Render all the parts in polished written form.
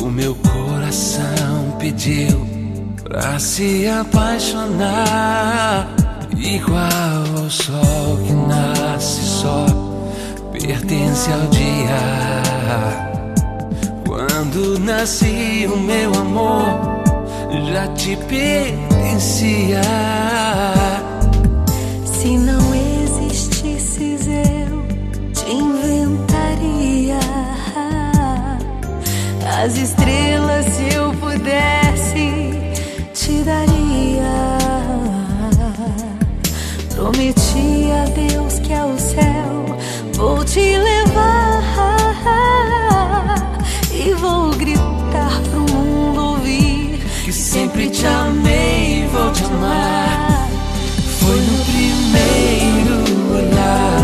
O meu coração pediu pra se apaixonar, igual ao sol que nasce só, pertence ao dia. Quando nasci, o meu amor já te pertencia. Se não existisses, eu te inventaria. As estrelas, se eu pudesse, te daria. Prometi a Deus que ao céu vou te levar e vou gritar pro mundo ouvir que sempre te amei e vou te amar. Foi no primeiro olhar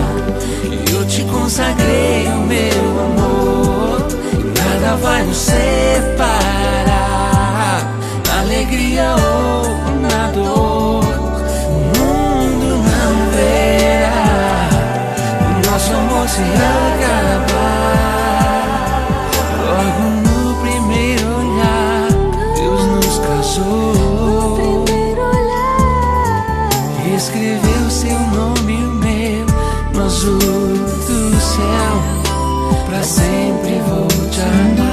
que eu te consagrei o meu amor. E nada vai nos separar, na alegria ou na dor. O mundo não verá o nosso amor se acabar. Logo no primeiro olhar, Deus nos casou. Escreveu seu nome e o meu no azul do céu. Pra sempre vou te amar.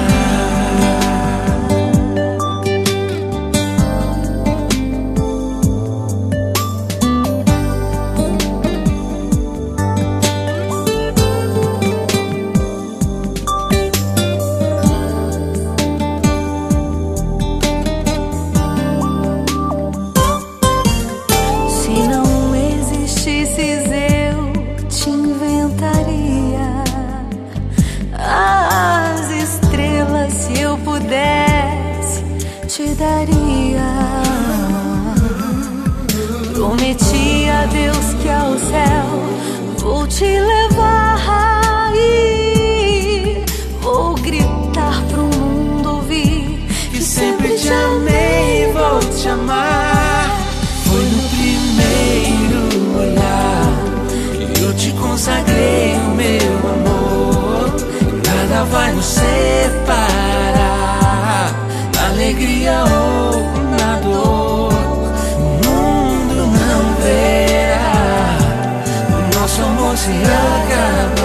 As estrelas, se eu pudesse, te daria. Prometi a Deus que ao céu vou te levar e vou gritar pro mundo ouvir que sempre te amei e vou te amar. Foi no primeiro olhar que eu te consagrei o meu amor. Nada vai nos separar, na alegria ou na dor. O mundo não verá o nosso amor se acabar.